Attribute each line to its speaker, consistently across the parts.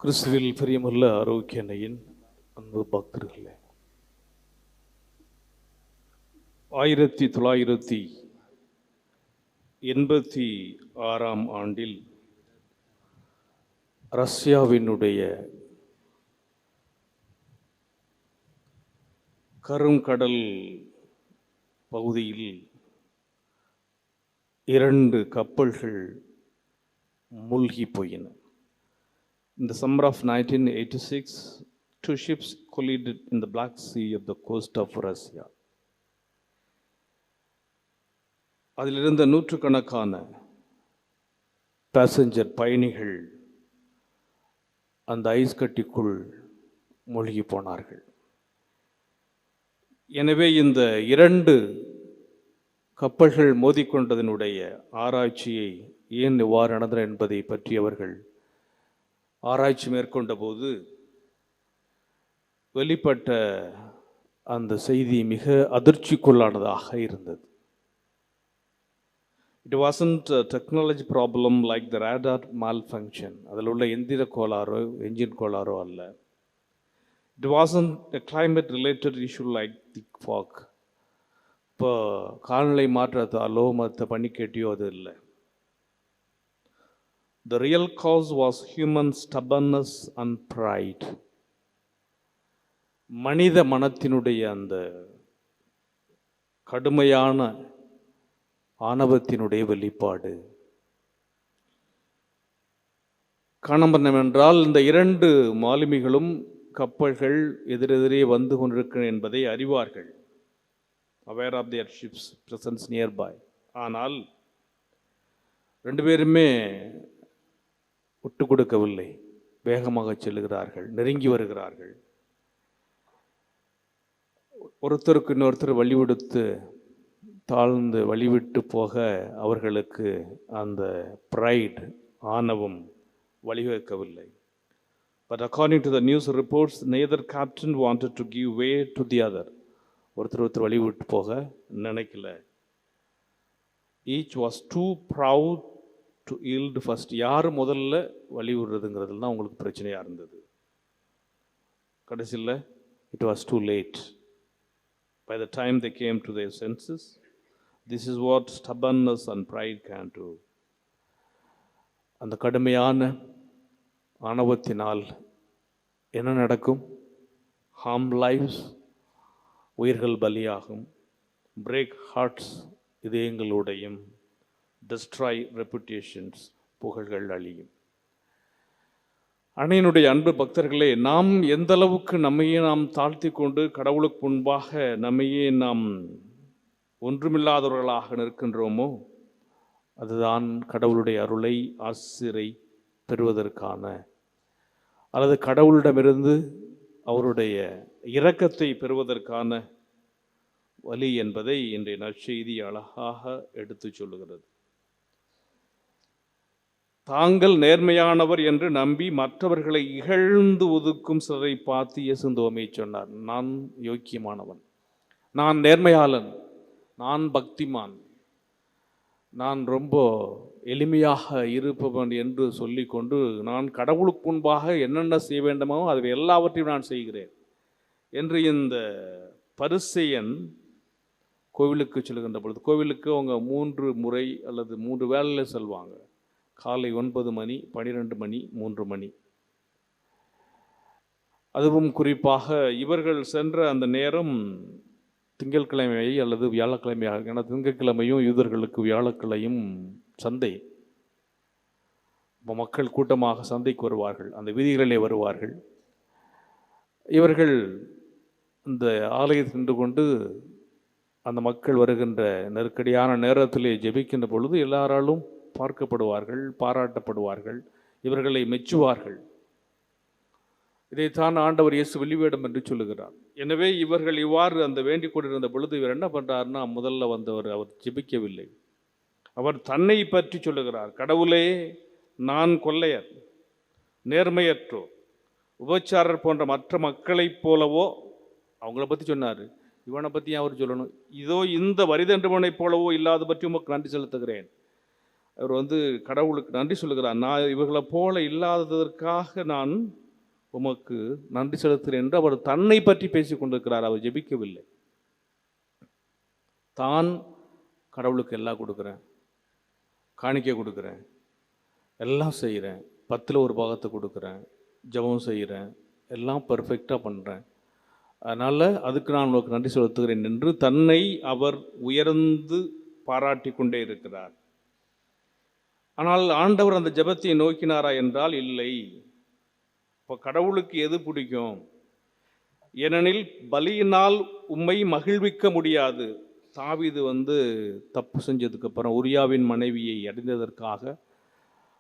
Speaker 1: கிறிஸ்துவில் பிரியமுள்ள ஆரோக்கிய அன்னையின் அன்பு பக்தர்களே, 1986 ஆண்டில் ரஷ்யாவினுடைய கருங்கடல் பகுதியில் 2 கப்பல்கள் மூழ்கி போயின. In the summer of 1986, 2 ships collided in the Black Sea of the coast of Russia. அதிலிருந்த நூற்றுக்கணக்கான பேசஞ்சர் பயணிகள் அந்த ஐஸ் கட்டிக்குள் மூழ்கி போனார்கள். எனவே இந்த 2 கப்பல்கள் மோதிக்கொண்டதனுடைய ஆராய்ச்சியை ஏன் இவ்வாறு நடந்தன என்பதை பற்றி அவர்கள் ஆராய்ச்சி மேற்கொண்ட போது வெளிப்பட்ட அந்த செய்தி மிக அதிர்ச்சிக்குள்ளானதாக இருந்தது. It wasn't a technology problem like the radar malfunction. அதில் உள்ள எந்திர கோளாறோ என்ஜின் கோளாறோ அல்ல. It wasn't a climate related issue like thick fog. இப்போ காலநிலை மாற்றத்தாலோ மற்ற பனிக்கட்டியோ அது இல்லை. The real cause was human stubbornness and pride. மனித மனத்தினுடைய அந்த கடுமையான ஆணவத்தினுடைய வெளிப்பாடு. காரணம் என்னவென்றால், இந்த 2 மாலுமிகளும் கப்பல்கள் எதிரெதிரே வந்து கொண்டிருக்கின்றன என்பதை அறிவார்கள். Aware of their ships presence nearby. ஆனால் 2 பேருமே விட்டு கொடுக்கவில்லை. வேகமாக செல்லுகிறார்கள், நெருங்கி வருகிறார்கள். ஒருத்தருக்கு இன்னொருத்தர் வழிவிடுத்து தாழ்ந்து வழிவிட்டு போக அவர்களுக்கு அந்த ப்ரைட் ஆணவம் வழிவகுக்கவில்லை. But according to the news reports, neither captain wanted to give way to the other. ஒருத்தர் வழிவிட்டு போக நினைக்கல. Each was too proud to yield first. யார் முதல்ல வழி விடுறதுங்கிறதுல தான் உங்களுக்கு பிரச்சனையாக இருந்தது. கடைசியில் it was too late. By the time they came to their senses, this is what stubbornness and pride can do. அந்த கடுமையான ஆணவத்தினால் என்ன நடக்கும்? harm lives, உயிர்கள் பலியாகும். break hearts, இதயங்களுடையும். destroy reputations, புகழ்கள் அழியும். அன்னையினுடைய அன்பு பக்தர்களே, நாம் எந்த அளவுக்கு நம்மையே நாம் தாழ்த்தி கொண்டு கடவுளுக்கு முன்பாக நம்மையே நாம் ஒன்றுமில்லாதவர்களாக நிற்கின்றோமோ, அதுதான் கடவுளுடைய அருளை ஆசிரை பெறுவதற்கான அல்லது கடவுளிடமிருந்து அவருடைய இரக்கத்தை பெறுவதற்கான வழி என்பதை இன்றைய நற்செய்தி அழகாக எடுத்து சொல்லுகிறது. தாங்கள் நேர்மையானவர் என்று நம்பி மற்றவர்களை இகழ்ந்து ஒதுக்கும் சிலரை பார்த்து இயேசு தோமையை சொன்னார். நான் யோக்கியமானவன், நான் நேர்மையாளன், நான் பக்திமான், நான் ரொம்ப எளிமையாக இருப்பவன் என்று சொல்லிக்கொண்டு நான் கடவுளுக்கு முன்பாக என்னென்ன செய்ய வேண்டுமோ அது எல்லாவற்றையும் நான் செய்கிறேன் என்று இந்த பரிசேயன் கோவிலுக்கு செல்கின்ற பொழுது, கோவிலுக்கு அவங்க 3 முறை அல்லது 3 வேளையில் செல்வாங்க. காலை 9 மணி, 12 மணி, 3 மணி. அதுவும் குறிப்பாக இவர்கள் சென்ற அந்த நேரம் திங்கட்கிழமை அல்லது வியாழக்கிழமையாக. ஏன்னா திங்கட்கிழமையும் யூதர்களுக்கு வியாழக்கிழையும் சந்தை. மக்கள் கூட்டமாக சந்தைக்கு வருவார்கள், அந்த வீதிகளிலே வருவார்கள். இவர்கள் இந்த ஆலயத்தில் நின்று கொண்டு அந்த மக்கள் வருகின்ற நெருக்கடியான நேரத்திலே ஜெபிக்கின்ற பொழுது எல்லாராலும் பார்க்கப்படுவார்கள், பாராட்டப்படுவார்கள், இவர்களை மெச்சுவார்கள். இதைத்தான் ஆண்டவர் இயேசு வெளிவேடம் என்று சொல்லுகிறார். எனவே இவர்கள் இவ்வாறு அந்த வேண்டிக் கொண்டிருந்த பொழுது இவர் என்ன பண்ணுறாருன்னா, முதல்ல வந்தவர் அவர் ஜெபிக்கவில்லை. அவர் தன்னை பற்றி சொல்லுகிறார். கடவுளே, நான் கொள்ளையர், நேர்மையற்றோர், உபச்சாரர் போன்ற மற்ற மக்களைப் போலவோ, அவங்கள பற்றி சொன்னார். இவனை பற்றி அவர் சொல்லணும். இதோ இந்த வரிதண்டவனைப் போலவோ இல்லாத பற்றி உமக்கு நன்றி செலுத்துகிறேன். அவர் கடவுளுக்கு நன்றி சொல்லுகிறார். நான் இவர்களை போல இல்லாததற்காக நான் உமக்கு நன்றி செலுத்துகிறேன் என்று அவர் தன்னை பற்றி பேசிக் கொண்டிருக்கிறார். அவர் ஜெபிக்கவில்லை. தான் கடவுளுக்கு எல்லாம் கொடுக்குறேன், காணிக்கை கொடுக்குறேன், எல்லாம் செய்கிறேன், 10ல் 1 பாகத்தை கொடுக்குறேன், ஜெபம் செய்கிறேன், எல்லாம் பர்ஃபெக்டாக பண்ணுறேன், அதனால் அதுக்கு நான் உங்களுக்கு நன்றி செலுத்துகிறேன் என்று தன்னை அவர் உயர்ந்து பாராட்டி கொண்டே இருக்கிறார். ஆனால் ஆண்டவர் அந்த ஜெபத்தை நோக்கினாரா என்றால் இல்லை. இப்போ கடவுளுக்கு எது பிடிக்கும்? ஏனெனில் பலியினால் உம்மை மகிழ்விக்க முடியாது. தாவீது தப்பு செஞ்சதுக்கப்புறம் உரியாவின் மனைவியை அடைந்ததற்காக,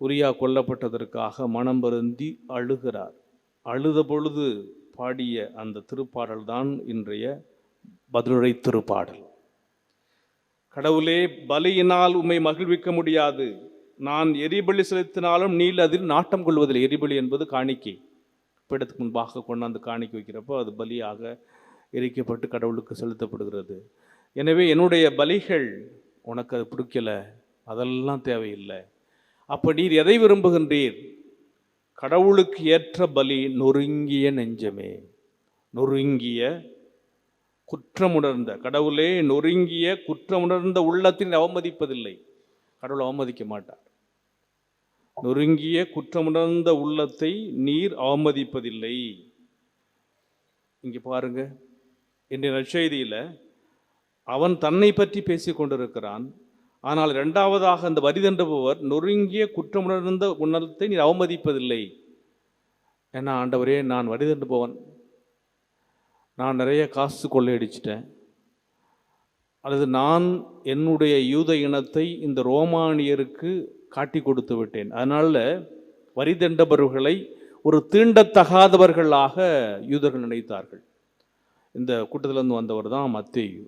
Speaker 1: உரியா கொல்லப்பட்டதற்காக மனம் வருந்தி அழுகிறார். அழுத பொழுது பாடிய அந்த திருப்பாடல் தான் இன்றைய பதிலுரை திருப்பாடல். கடவுளே, பலியினால் உம்மை மகிழ்விக்க முடியாது. நான் எரிபலி செலுத்தினாலும் நீல் அதில் நாட்டம் கொள்வதில்லை. எரிபலி என்பது காணிக்கை. பீடத்துக்கு முன்பாக கொண்டாந்து காணிக்கை வைக்கிறப்போ அது பலியாக எரிக்கப்பட்டு கடவுளுக்கு செலுத்தப்படுகிறது. எனவே என்னுடைய பலிகள் உனக்கு அது பிடிக்கல, அதெல்லாம் தேவையில்லை. அப்போ நீர் எதை விரும்புகின்றீர்? கடவுளுக்கு ஏற்ற பலி நொறுங்கிய நெஞ்சமே, நொறுங்கிய குற்றமுணர்ந்த, கடவுளே நொறுங்கிய குற்றமுணர்ந்த உள்ளத்தில் அவமதிப்பதில்லை. கடவுள் அவமதிக்க மாட்டார். நொறுங்கிய குற்றமுணர்ந்த உள்ளத்தை நீர் அவமதிப்பதில்லை. இங்கே பாருங்க, இன்றைய நற்செய்தியில் அவன் தன்னை பற்றி பேசிக் கொண்டிருக்கிறான். ஆனால் இரண்டாவதாக அந்த வரி தண்டுபவர் நொறுங்கிய குற்றமுணர்ந்த உள்ளத்தை நீர் அவமதிப்பதில்லை. ஏன்னா, ஆண்டவரே, நான் வரி தண்டுபவன், நான் நிறைய காசு கொள்ளையடிச்சிட்டேன், அல்லது நான் என்னுடைய யூத இனத்தை இந்த ரோமானியருக்கு காட்டி கொடுத்து விட்டேன், அதனால் வரி தண்டபவர்களை ஒரு தீண்டத்தகாதவர்களாக யூதர்கள் நினைத்தார்கள். இந்த கூட்டத்திலிருந்து வந்தவர் தான் மத்தேயு.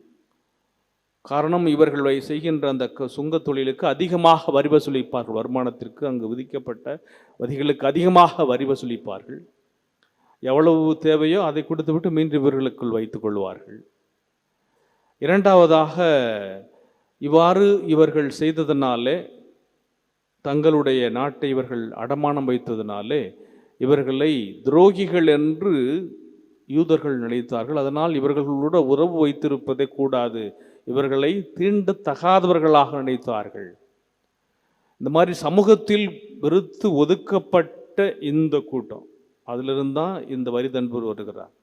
Speaker 1: காரணம், இவர்கள் செய்கின்ற அந்த சுங்க தொழிலுக்கு அதிகமாக வரி வசூலிப்பார்கள். வருமானத்திற்கு அங்கு விதிக்கப்பட்ட வரிகளுக்கு அதிகமாக வரி வசூலிப்பார்கள். எவ்வளவு தேவையோ அதை கொடுத்து விட்டு மீண்டும் இவர்களுக்குள் வைத்துக் கொள்வார்கள். இரண்டாவதாக, இவ்வாறு இவர்கள் செய்ததனாலே, தங்களுடைய நாட்டை இவர்கள் அடமானம் வைத்ததினாலே இவர்களை துரோகிகள் என்று யூதர்கள் நினைத்தார்கள். அதனால் இவர்களோட உறவு வைத்திருப்பதே கூடாது, இவர்களை தீண்டத்தகாதவர்களாக நினைத்தார்கள். இந்த மாதிரி சமூகத்தில் வெறுத்து ஒதுக்கப்பட்ட இந்த கூட்டம், அதிலிருந்து தான் இந்த வரி தண்டுபவர் வருகிறார்.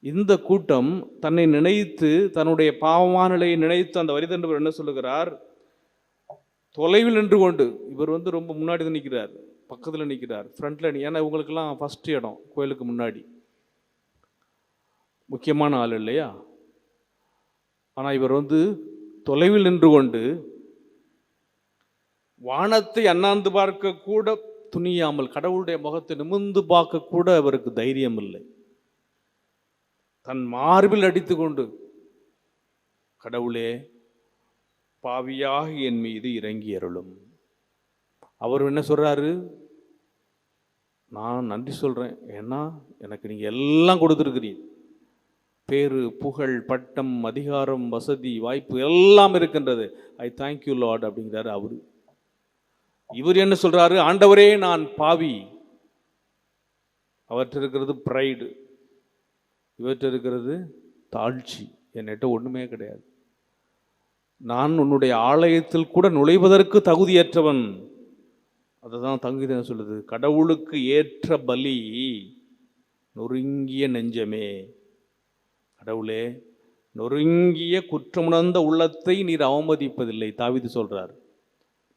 Speaker 1: இந்த கூட்டம் தன்னை நினைத்து, தன்னுடைய பாவமான நிலையை நினைத்து அந்த வரி தண்டுபவர் என்ன சொல்லுகிறார்? தொலைவில் நின்று கொண்டு, இவர் ரொம்ப முன்னாடி தான் நிற்கிறார், பக்கத்தில் நிற்கிறார், ஃப்ரண்ட்டில். ஏன்னா இவங்களுக்கெல்லாம் ஃபஸ்ட் இடம் கோயிலுக்கு முன்னாடி, முக்கியமான ஆள் இல்லையா? ஆனால் இவர் தொலைவில் நின்று கொண்டு வானத்தை அண்ணாந்து பார்க்க கூட துணியாமல், கடவுளுடைய முகத்தை நிமிர்ந்து பார்க்க கூட அவருக்கு தைரியம் இல்லை. தன் மார்பில் அடித்து கொண்டு, கடவுளே, பாவியாக என் மீது இறங்கி அருளும். அவர் என்ன சொல்றாரு? நான் நன்றி சொல்றேன், ஏன்னா எனக்கு நீங்க எல்லாம் கொடுத்துருக்கிறீங்க, பேரு, புகழ், பட்டம், அதிகாரம், வசதி, வாய்ப்பு எல்லாம் இருக்கின்றது. ஐ தேங்க்யூ லார்ட் அப்படிங்கிறாரு அவரு. இவர் என்ன சொல்றாரு? ஆண்டவரே, நான் பாவி. அவர்கிட்ட இருக்கிறது ப்ரைடு, இவர்கிட்ட இருக்கிறது தாழ்ச்சி. என்கிட்ட ஒண்ணுமே கிடையாது, நான் உன்னுடைய ஆலயத்தில் கூட நுழைவதற்கு தகுதியற்றவன். அதுதான் தகுதி சொல்லுது. கடவுளுக்கு ஏற்ற பலி நொறுங்கிய நெஞ்சமே. கடவுளே, நொறுங்கிய குற்றமுணர்ந்த உள்ளத்தை நீர் அவமதிப்பதில்லை. தாவீது சொல்றார்,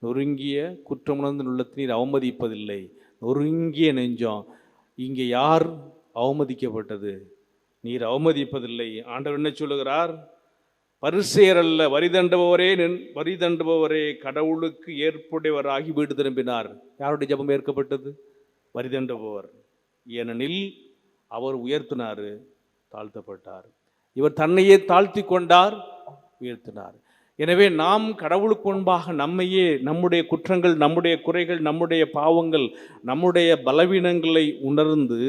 Speaker 1: நொறுங்கிய குற்றமுணர்ந்த உள்ளத்தை நீர் அவமதிப்பதில்லை. நொறுங்கிய நெஞ்சம். இங்கே யார் அவமதிக்கப்பட்டது? நீர் அவமதிப்பதில்லை. ஆண்டவர் என்ன சொல்லுகிறார்? பரிசேயர் அல்ல, வரி தண்டுபவரே கடவுளுக்கு ஏற்புடையவராகி வீடு திரும்பினார். யாருடைய ஜெபம் ஏற்கப்பட்டது? வரி தண்டுபவர். ஏனெனில் அவர் உயர்த்தினார், தாழ்த்தப்பட்டார். இவர் தன்னையே தாழ்த்தி கொண்டார், உயர்த்தினார். எனவே நாம் கடவுளுக்கு முன்பாக நம்மையே, நம்முடைய குற்றங்கள், நம்முடைய குறைகள், நம்முடைய பாவங்கள், நம்முடைய பலவீனங்களை உணர்ந்து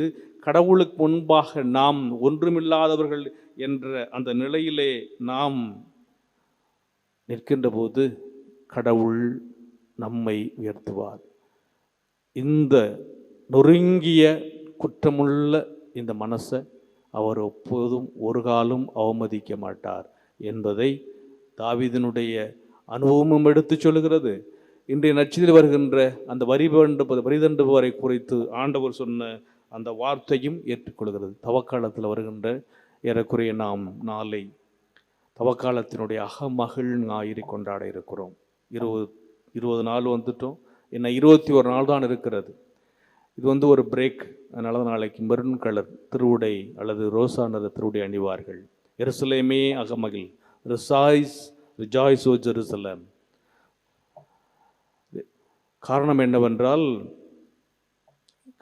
Speaker 1: கடவுளுக்கு முன்பாக நாம் ஒன்றுமில்லாதவர்கள் என்ற அந்த நிலையிலே நாம் நிற்கின்ற போது கடவுள் நம்மை உயர்த்துவார். இந்த நொறுங்கிய குற்றமுள்ள இந்த மனசை அவர் எப்போதும் ஒரு காலம் அவமதிக்க மாட்டார் என்பதை தாவீதினுடைய அனுபவமும் எடுத்து சொல்லுகிறது. இன்றைய நற்செய்தியில் வருகின்ற அந்த வரிதண்டுபவரை குறித்து ஆண்டவர் சொன்ன அந்த வார்த்தையும் ஏற்றுக்கொள்கிறது. தவக்காலத்தில் வருகின்ற ஏறக்குறைய நாம் நாளை தவக்காலத்தினுடைய அகமகிழ் ஞாயிறை கொண்டாட இருக்கிறோம். 20 நாள் வந்துட்டோம். என்ன 21 நாள் தான் இருக்கிறது. இது ஒரு பிரேக். அதனால தான் நாளைக்கு மெரூன் கலர் திருவுடை அல்லது ரோசா நிற திருவுடை அணிவார்கள். எருசலேமே அகமகிழ், ரிஜாய்ஸ் ஓ ஜெருசலேம். காரணம் என்னவென்றால்,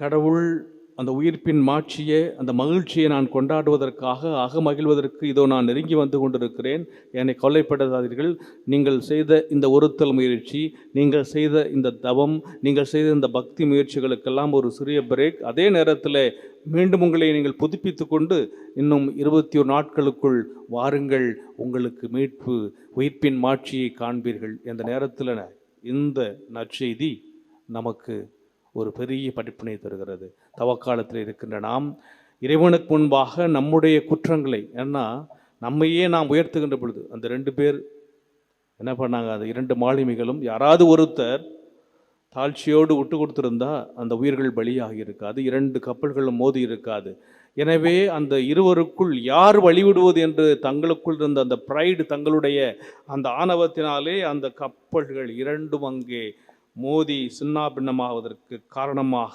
Speaker 1: கடவுள் அந்த உயிர்ப்பின் மாட்சியை, அந்த மகிழ்ச்சியை நான் கொண்டாடுவதற்காக, அகமகிழ்வதற்கு இதோ நான் நெருங்கி வந்து கொண்டிருக்கிறேன், என்னை கொல்லைப்படாதீர்கள். நீங்கள் செய்த இந்த ஒருத்தல் முயற்சி, நீங்கள் செய்த இந்த தவம், நீங்கள் செய்த இந்த பக்தி முயற்சிகளுக்கெல்லாம் ஒரு சிறிய பிரேக். அதே நேரத்தில் மீண்டும் உங்களை நீங்கள் புதுப்பித்து கொண்டு இன்னும் 21 நாட்களுக்குள் வாருங்கள், உங்களுக்கு மீட்பு, உயிர்ப்பின் மாட்சியை காண்பீர்கள். இந்த நேரத்தில் இந்த நற்செய்தி நமக்கு ஒரு பெரிய படிப்பினை தருகிறது. தவக்காலத்தில் இருக்கின்ற நாம் இறைவனுக்கு முன்பாக நம்முடைய குற்றங்களை, ஏன்னா நம்மையே நாம் உயர்த்துகின்ற பொழுது அந்த 2 பேர் என்ன பண்ணாங்க, அந்த 2 மாலுமிகளும் யாராவது ஒருத்தர் தாழ்ச்சியோடு விட்டு கொடுத்திருந்தா அந்த உயிர்கள் பலியாகி இருக்காது, 2 கப்பல்களும் மோதி இருக்காது. எனவே அந்த இருவருக்குள் யார் வழிவிடுவது என்று தங்களுக்குள் இருந்த அந்த ப்ரைடு, தங்களுடைய அந்த ஆணவத்தினாலே அந்த கப்பல்கள் 2ம் அங்கே மோதி சின்னாபின்னமாவதற்கு காரணமாக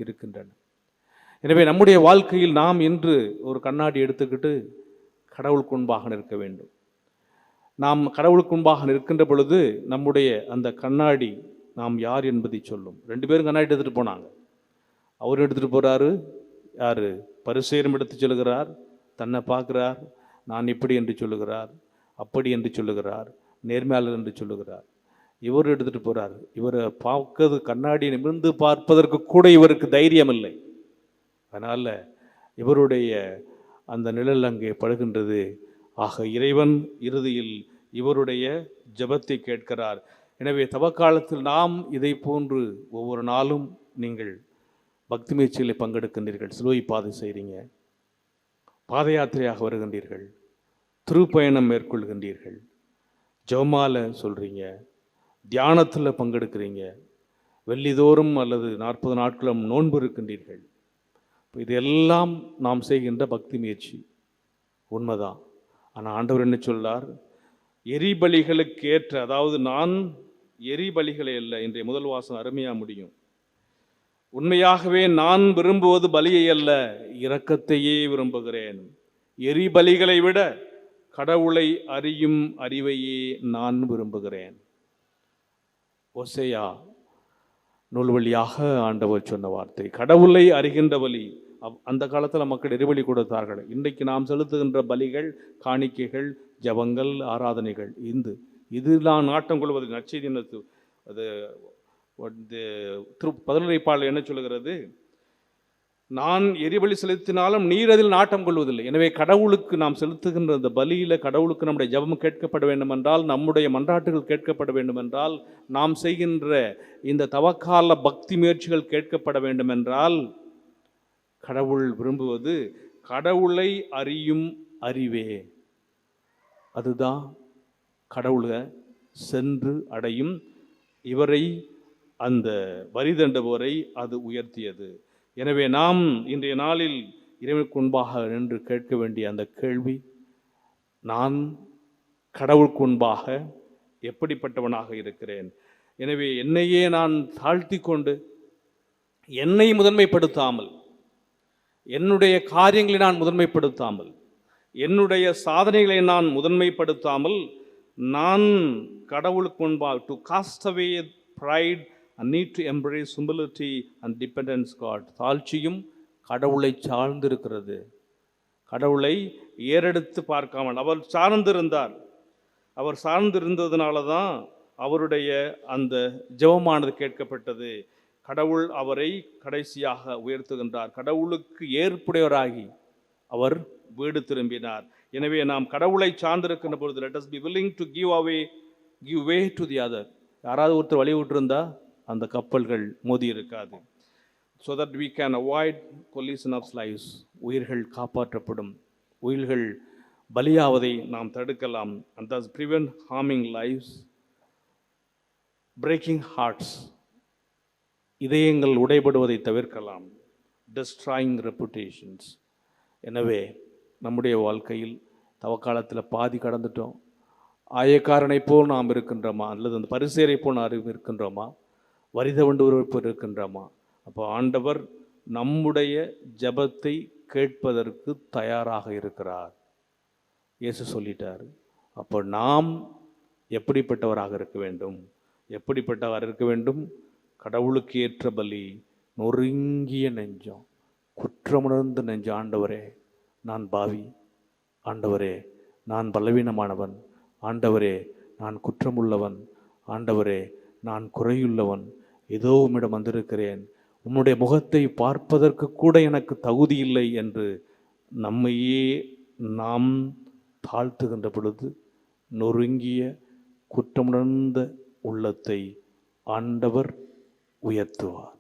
Speaker 1: இருக்கின்றன. எனவே நம்முடைய வாழ்க்கையில் நாம் இன்று ஒரு கண்ணாடி எடுத்துக்கிட்டு கடவுளுக்கு முன்பாக நிற்க வேண்டும். நாம் கடவுளுக்கு முன்பாக நிற்கின்ற பொழுது நம்முடைய அந்த கண்ணாடி நாம் யார் என்பதை சொல்லும். 2 பேரும் கண்ணாடி எடுத்துகிட்டு போனாங்க. அவரும் எடுத்துகிட்டு போகிறாரு. யார்? பரிசேயரும் எடுத்து சொல்லுகிறார். தன்னை பார்க்குறார். நான் இப்படி என்று சொல்லுகிறார், அப்படி என்று சொல்லுகிறார், நேர்மையாளர் என்று சொல்லுகிறார். இவர் எடுத்துகிட்டு போகிறார். இவரை பார்க்கிறது, கண்ணாடி நிமிர்ந்து பார்ப்பதற்கு கூட இவருக்கு தைரியம் இல்லை. அதனால் இவருடைய அந்த நிழல் அங்கே படுகின்றது. ஆக இறைவன் இறுதியில் இவருடைய ஜெபத்தை கேட்கிறார். எனவே தவக்காலத்தில் நாம் இதை போன்று ஒவ்வொரு நாளும் நீங்கள் பக்தி முயற்சியில் பங்கெடுக்கின்றீர்கள், சிலுவை பாதை செய்கிறீங்க, பாத யாத்திரையாக வருகின்றீர்கள், திருப்பயணம் மேற்கொள்கின்றீர்கள், ஜெபமாலை சொல்கிறீங்க, தியானத்தில் பங்கெடுக்கிறீங்க, வெள்ளிதோறும் அல்லது 40 நாட்களும் நோன்பு இருக்கின்றீர்கள். இதெல்லாம் நாம் செய்கின்ற பக்தி முயற்சி உண்மைதான். ஆனால் ஆண்டவர் என்ன சொல்லார்? எரிபலிகளுக்கு ஏற்ற, அதாவது நான் எரிபலிகளை அல்ல. இன்றைய முதல் வாசம் அருமையாக முடியும். உண்மையாகவே நான் விரும்புவது பலியை அல்ல, இரக்கத்தையே விரும்புகிறேன். எரிபலிகளை விட கடவுளை அறியும் அறிவையே நான் விரும்புகிறேன். ஓசையா நூல் வழியாக ஆண்டவர் சொன்ன வார்த்தை. கடவுளை அறிகின்ற பலி. அந்த காலத்தில் மக்கள் எரிபலி கொடுத்தார்கள். இன்றைக்கு நாம் செலுத்துகின்ற பலிகள், காணிக்கைகள், ஜபங்கள், ஆராதனைகள், இது நான் நாட்டம் கொள்வது. நற்செய்தி அது 11 என்ன சொல்லுகிறது? நான் எரிபலி செலுத்தினாலும் நீர் அதில் நாட்டம் கொள்வதில்லை. எனவே கடவுளுக்கு நாம் செலுத்துகின்ற அந்த பலியில் கடவுளுக்கு நம்முடைய ஜபம் கேட்கப்பட வேண்டும் என்றால், நம்முடைய மன்றாட்டுகள் கேட்கப்பட வேண்டும் என்றால், நாம் செய்கின்ற இந்த தவக்கால பக்தி முயற்சிகள் கேட்கப்பட வேண்டும் என்றால், கடவுள் விரும்புவது கடவுளை அறியும் அறிவே. அதுதான் கடவுளை சென்று அடையும். இவரை, அந்த வரிதண்டவரை அது உயர்த்தியது. எனவே நாம் இன்றைய நாளில் இறைவனுக்கு முன்பாக நின்று கேட்க வேண்டிய அந்த கேள்வி, நான் கடவுளுக்கு முன்பாக எப்படிப்பட்டவனாக இருக்கிறேன்? எனவே என்னையே நான் தாழ்த்தி கொண்டு, என்னை முதன்மைப்படுத்தாமல், என்னுடைய காரியங்களை நான் முதன்மைப்படுத்தாமல், என்னுடைய சாதனைகளை நான் முதன்மைப்படுத்தாமல், நான் கடவுளுக்கு முன்பாக to cost away pride and need to embrace humility and dependence God. தாழ்ச்சியும் கடவுளை சார்ந்திருக்கிறது. கடவுளை ஏறெடுத்து பார்க்காமல் அவர் சார்ந்திருந்தார். அவர் சார்ந்திருந்ததுனால தான் அவருடைய அந்த ஜெபமானது கேட்கப்பட்டது. கடவுள் அவரை கடைசியாக உயர்த்துகின்றார். கடவுளுக்கு ஏற்புடையவராகி அவர் வீடு திரும்பினார். எனவே நாம் கடவுளை சார்ந்திருக்கின்ற பொழுது let us be willing to give way to the other. யாராவது ஒருத்தர் வழி விட்டுருந்தா அந்த கப்பல்கள் மோதி இருக்காது. So that we can avoid collision of lives. உயிர்கள் காப்பாற்றப்படும், உயிர்கள் பலியாவதை நாம் தடுக்கலாம். and thus prevent harming lives, breaking hearts. இதயங்கள் உடைபடுவதை தவிர்க்கலாம். destroying reputations. எனவே நம்முடைய வாழ்க்கையில் தவக்காலத்தில் பாதி கடந்துட்டோம். ஆயக்காரனை போல் நாம் இருக்கின்றோமா, அல்லது அந்த பரிசேரை போல் நாம் இருக்கின்றோமா, வரிதவண்டுவரை இருக்கின்றோமா? அப்போ ஆண்டவர் நம்முடைய ஜெபத்தை கேட்பதற்கு தயாராக இருக்கிறார். இயேசு சொல்லிட்டார். அப்போ நாம் எப்படிப்பட்டவராக இருக்க வேண்டும்? எப்படிப்பட்டவர் இருக்க வேண்டும்? கடவுளுக்கு ஏற்ற பலி, நொறுங்கிய நெஞ்சம், குற்றமுணர்ந்த நெஞ்சம். ஆண்டவரே நான் பாவி, ஆண்டவரே நான் பலவீனமானவன், ஆண்டவரே நான் குற்றமுள்ளவன், ஆண்டவரே நான் குறையுள்ளவன், ஏதோ உம்மிடம் வந்திருக்கிறேன், உம்முடைய முகத்தை பார்ப்பதற்கு கூட எனக்கு தகுதி இல்லை என்று நம்மையே நாம் தாழ்த்துகின்ற பொழுது நொறுங்கிய குற்றமுணர்ந்த உள்ளத்தை ஆண்டவர் உயர்த்துவார்.